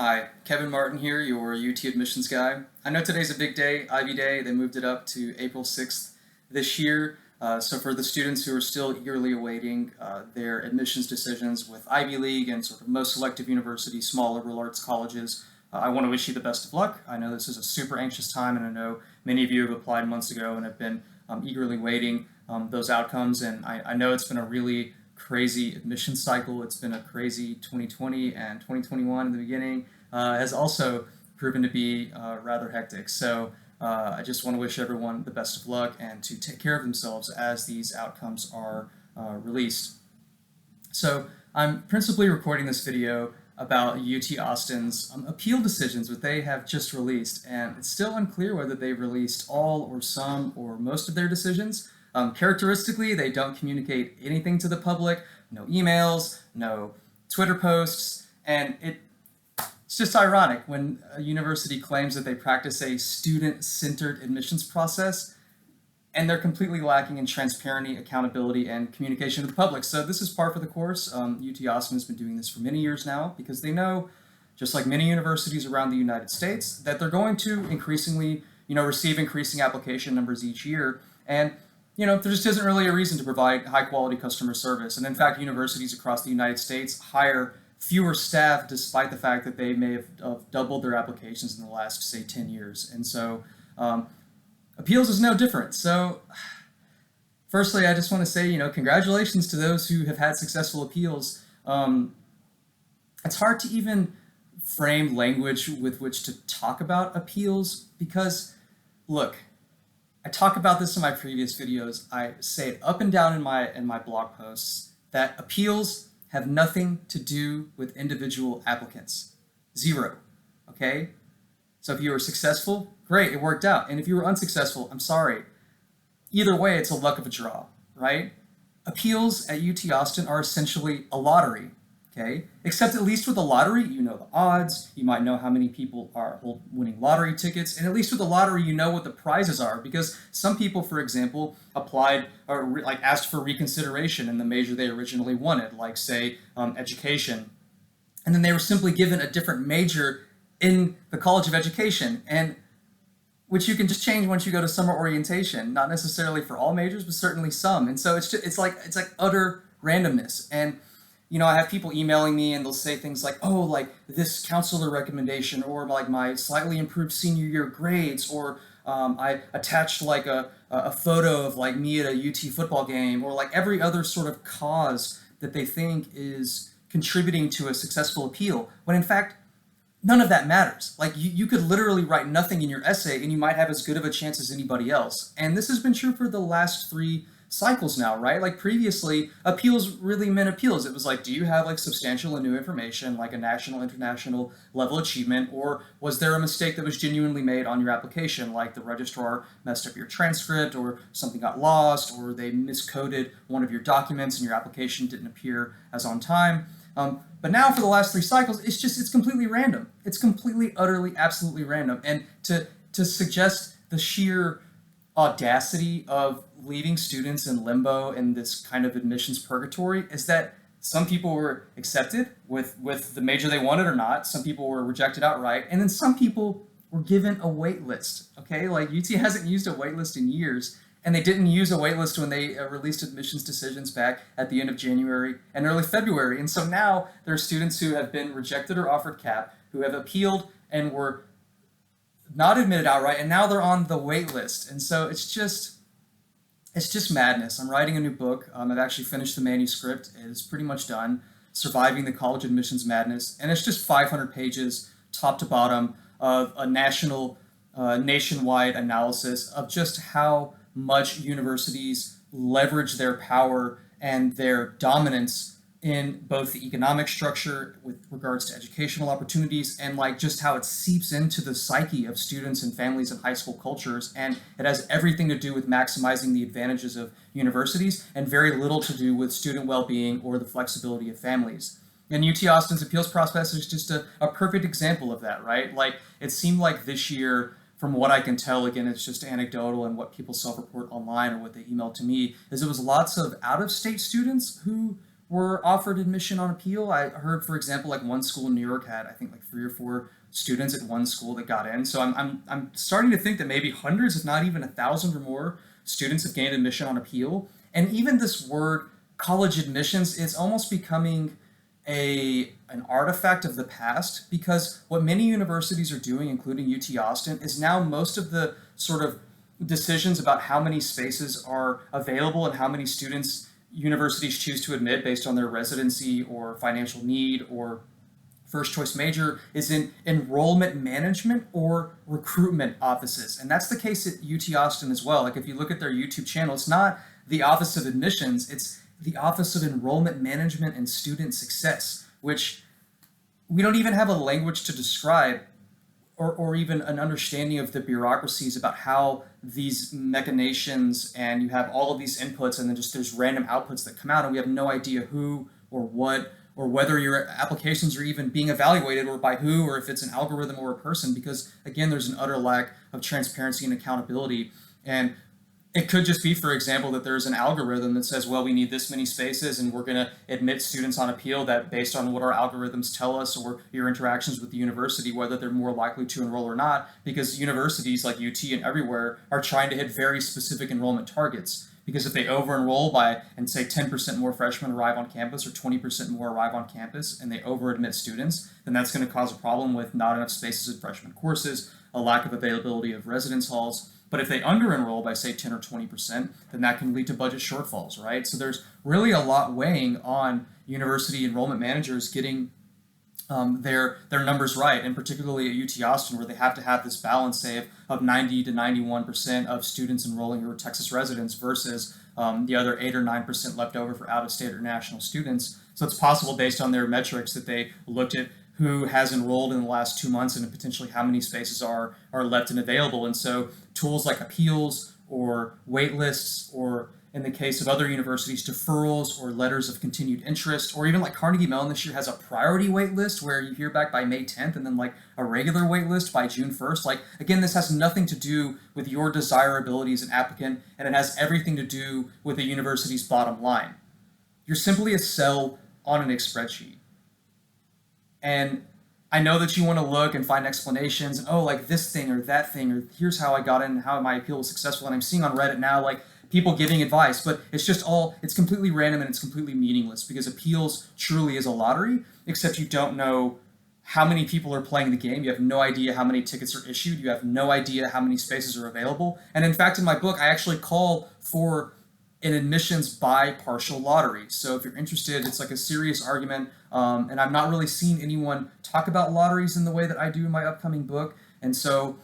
Hi, Kevin Martin here, your UT admissions guy. I know today's a big day, Ivy Day. They moved it up to April 6th this year. So for the students who are still eagerly awaiting their admissions decisions with Ivy League and sort of most selective universities, small liberal arts colleges, I want to wish you the best of luck. I know this is a super anxious time, and I know many of you have applied months ago and have been eagerly waiting those outcomes. And I know it's been a really crazy admission cycle. It's been a crazy 2020, and 2021 in the beginning has also proven to be rather hectic. So I just want to wish everyone the best of luck and to take care of themselves as these outcomes are released. So I'm principally recording this video about UT Austin's appeal decisions that they have just released, and it's still unclear whether they've released all or some or most of their decisions. Characteristically, they don't communicate anything to the public, no emails, no Twitter posts, and it's just ironic when a university claims that they practice a student-centered admissions process, and they're completely lacking in transparency, accountability, and communication to the public. So this is par for the course. UT Austin has been doing this for many years now because they know, just like many universities around the United States, that they're going to increasingly, receive increasing application numbers each year. And there just isn't really a reason to provide high-quality customer service. And in fact, universities across the United States hire fewer staff despite the fact that they may have doubled their applications in the last, say, 10 years. And so appeals is no different. So firstly, I just want to say, congratulations to those who have had successful appeals. It's hard to even frame language with which to talk about appeals because, look, I talk about this in my previous videos. I say it up and down in my blog posts that appeals have nothing to do with individual applicants. Zero. Okay? So if you were successful, great, it worked out. And if you were unsuccessful, I'm sorry. Either way, it's a luck of a draw, right? Appeals at UT Austin are essentially a lottery. Okay? Except at least with a lottery, you know the odds, you might know how many people are winning lottery tickets, and at least with a lottery, you know what the prizes are, because some people, for example, applied or asked for reconsideration in the major they originally wanted, like say education, and then they were simply given a different major in the College of Education, and which you can just change once you go to summer orientation, not necessarily for all majors, but certainly some. And so it's like utter randomness. And I have people emailing me and they'll say things like, oh, like this counselor recommendation, or like my slightly improved senior year grades, or I attached like a photo of like me at a UT football game, or like every other sort of cause that they think is contributing to a successful appeal, when in fact, none of that matters. Like you could literally write nothing in your essay and you might have as good of a chance as anybody else. And this has been true for the last 3 cycles now, right? Like previously, appeals really meant appeals. It was like, do you have like substantial and new information, like a national, international level achievement, or was there a mistake that was genuinely made on your application, like the registrar messed up your transcript, or something got lost, or they miscoded one of your documents and your application didn't appear as on time. But now for the last 3 cycles, it's completely random. It's completely, utterly, absolutely random. And to suggest the sheer audacity of leaving students in limbo in this kind of admissions purgatory is that some people were accepted with the major they wanted or not. Some people were rejected outright. And then some people were given a wait list. Okay, like UT hasn't used a wait list in years. And they didn't use a waitlist when they released admissions decisions back at the end of January and early February. And so now there are students who have been rejected or offered CAP, who have appealed and were not admitted outright, and now they're on the wait list. And so it's just madness. I'm writing a new book. I've actually finished the manuscript. It's pretty much done. Surviving the College Admissions Madness. And it's just 500 pages, top to bottom, of a nationwide analysis of just how much universities leverage their power and their dominance in both the economic structure with regards to educational opportunities, and like just how it seeps into the psyche of students and families and high school cultures. And it has everything to do with maximizing the advantages of universities and very little to do with student well-being or the flexibility of families. And UT Austin's appeals process is just a perfect example of that, right? Like it seemed like this year, from what I can tell, again, it's just anecdotal and what people self-report online or what they emailed to me, is it was lots of out-of-state students who were offered admission on appeal. I heard, for example, like one school in New York had, I think, like 3 or 4 students at one school that got in. So I'm starting to think that maybe hundreds, if not even 1,000 or more, students have gained admission on appeal. And even this word college admissions is almost becoming an artifact of the past, because what many universities are doing, including UT Austin, is now most of the sort of decisions about how many spaces are available and how many students universities choose to admit based on their residency or financial need or first choice major is in enrollment management or recruitment offices. And that's the case at UT Austin as well. Like if you look at their YouTube channel, it's not the Office of Admissions, it's the Office of Enrollment Management and Student Success, which we don't even have a language to describe, or even an understanding of the bureaucracies about how these machinations, and you have all of these inputs and then just there's random outputs that come out and we have no idea who or what or whether your applications are even being evaluated or by who, or if it's an algorithm or a person, because again, there's an utter lack of transparency and accountability. And it could just be, for example, that there's an algorithm that says, well, we need this many spaces and we're going to admit students on appeal that based on what our algorithms tell us or your interactions with the university, whether they're more likely to enroll or not, because universities like UT and everywhere are trying to hit very specific enrollment targets. Because if they over-enroll by, and say 10% more freshmen arrive on campus or 20% more arrive on campus and they over-admit students, then that's going to cause a problem with not enough spaces in freshman courses, a lack of availability of residence halls. But if they under-enroll by, say, 10 or 20%, then that can lead to budget shortfalls, right? So there's really a lot weighing on university enrollment managers getting their numbers right, and particularly at UT Austin, where they have to have this balance, say, of 90 to 91% of students enrolling who are Texas residents versus the other 8 or 9% left over for out-of-state or national students. So it's possible, based on their metrics, that they looked at who has enrolled in the last 2 months and potentially how many spaces are left and available. And so tools like appeals or wait lists, or in the case of other universities, deferrals or letters of continued interest, or even like Carnegie Mellon this year has a priority wait list where you hear back by May 10th and then like a regular wait list by June 1st. Like, again, this has nothing to do with your desirability as an applicant, and it has everything to do with the university's bottom line. You're simply a cell on an spreadsheet. And I know that you want to look and find explanations and, oh, like this thing or that thing, or here's how I got in and how my appeal was successful. And I'm seeing on Reddit now, like, people giving advice, but it's just it's completely random and it's completely meaningless, because appeals truly is a lottery, except you don't know how many people are playing the game. You have no idea how many tickets are issued. You have no idea how many spaces are available. And in fact, in my book, I actually call for an admissions by partial lottery. So if you're interested, it's like a serious argument. And I've not really seen anyone talk about lotteries in the way that I do in my upcoming book. And so,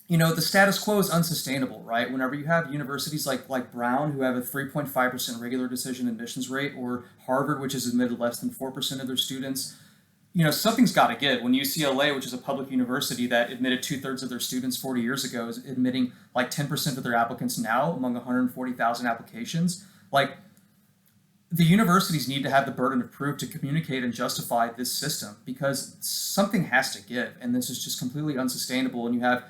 the status quo is unsustainable, right? Whenever you have universities like Brown, who have a 3.5% regular decision admissions rate, or Harvard, which has admitted less than 4% of their students, something's got to give. When UCLA, which is a public university that admitted 2/3 of their students 40 years ago, is admitting like 10% of their applicants now among 140,000 applications, like, the universities need to have the burden of proof to communicate and justify this system, because something has to give, and this is just completely unsustainable. And you have,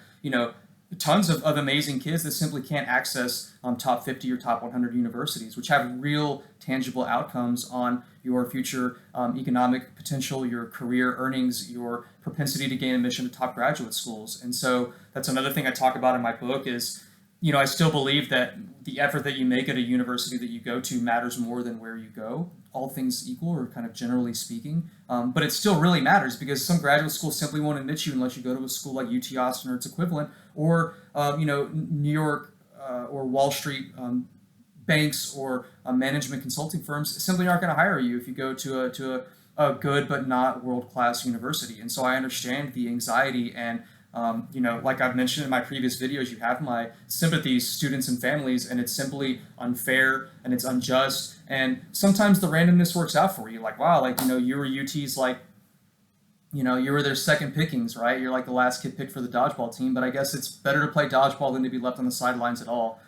tons of amazing kids that simply can't access top 50 or top 100 universities, which have real tangible outcomes on your future economic potential, your career earnings, your propensity to gain admission to top graduate schools. And so that's another thing I talk about in my book is, I still believe that the effort that you make at a university that you go to matters more than where you go, all things equal, or kind of generally speaking. But it still really matters, because some graduate schools simply won't admit you unless you go to a school like UT Austin or its equivalent, or New York or Wall Street banks or management consulting firms simply aren't going to hire you if you go to a good but not world-class university. And so I understand the anxiety, and like I've mentioned in my previous videos, you have my sympathies, students and families, and it's simply unfair and it's unjust. And sometimes the randomness works out for you. Like, wow, like, you were UT's, like, you were their second pickings, right? You're like the last kid picked for the dodgeball team, but I guess it's better to play dodgeball than to be left on the sidelines at all.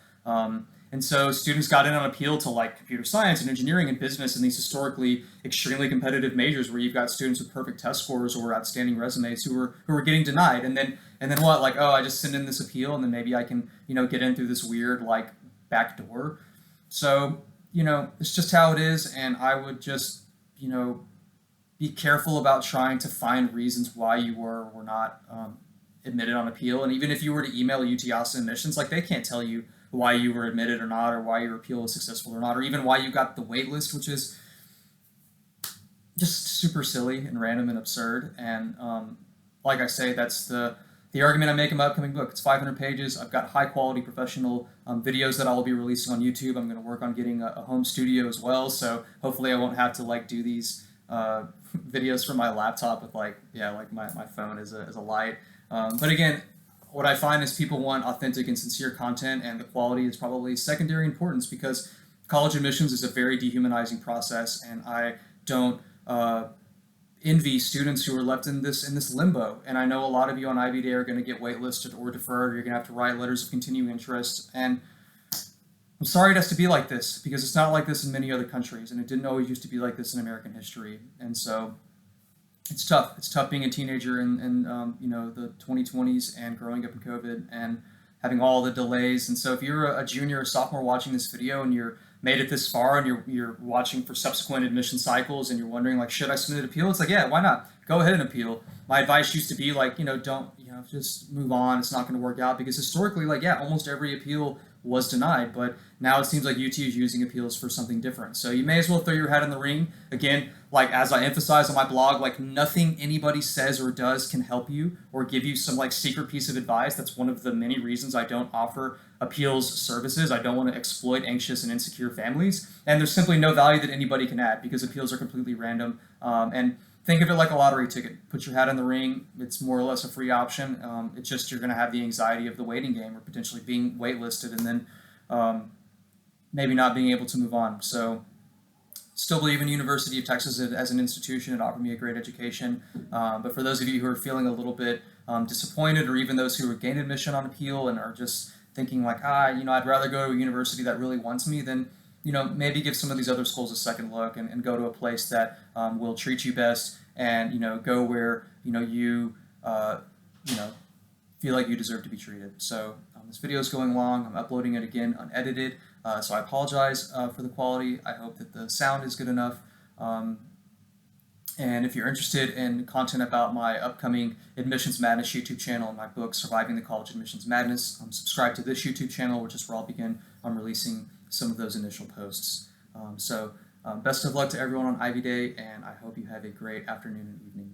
And so students got in on appeal to like computer science and engineering and business, and these historically extremely competitive majors where you've got students with perfect test scores or outstanding resumes who were getting denied. And then what? Like, oh, I just send in this appeal and then maybe I can, get in through this weird like back door. So it's just how it is, and I would just, be careful about trying to find reasons why you were or were not admitted on appeal. And even if you were to email UT Austin admissions, like they can't tell you why you were admitted or not, or why your appeal was successful or not, or even why you got the wait list, which is just super silly and random and absurd. And like I say, that's the argument I make in my upcoming book. It's 500 pages. I've got high quality professional videos that I will be releasing on YouTube. I'm going to work on getting a home studio as well, so hopefully I won't have to like do these videos from my laptop with like my phone as a light. But again, what I find is people want authentic and sincere content, and the quality is probably secondary importance because college admissions is a very dehumanizing process, and I don't envy students who are left in this limbo. And I know a lot of you on Ivy Day are going to get waitlisted or deferred, or you're going to have to write letters of continuing interest. And I'm sorry it has to be like this because it's not like this in many other countries, and it didn't always used to be like this in American history. And so it's tough. It's tough being a teenager in the 2020s and growing up in COVID and having all the delays. And so if you're a junior or sophomore watching this video and you're made it this far and you're watching for subsequent admission cycles and you're wondering like, should I submit an appeal? It's like, yeah, why not? Go ahead and appeal. My advice used to be like, don't, just move on. It's not going to work out because historically, like, yeah, almost every appeal was denied, but now it seems like UT is using appeals for something different. So you may as well throw your hat in the ring. Again, like as I emphasize on my blog, like nothing anybody says or does can help you or give you some like secret piece of advice. That's one of the many reasons I don't offer appeals services. I don't want to exploit anxious and insecure families. And there's simply no value that anybody can add because appeals are completely random. And think of it like a lottery ticket. Put your hat in the ring. It's more or less a free option. It's just you're going to have the anxiety of the waiting game or potentially being waitlisted and then maybe not being able to move on. So still believe in University of Texas as an institution. It offered me a great education. But for those of you who are feeling a little bit disappointed, or even those who are gained admission on appeal and are just thinking like, I'd rather go to a university that really wants me, then maybe give some of these other schools a second look and go to a place that will treat you best and go where you feel like you deserve to be treated. So this video is going long. I'm uploading it again unedited, so I apologize for the quality. I hope that the sound is good enough. And if you're interested in content about my upcoming Admissions Madness YouTube channel and my book, Surviving the College Admissions Madness, subscribe to this YouTube channel, which is where I'll begin releasing some of those initial posts. So best of luck to everyone on Ivy Day, and I hope you have a great afternoon and evening.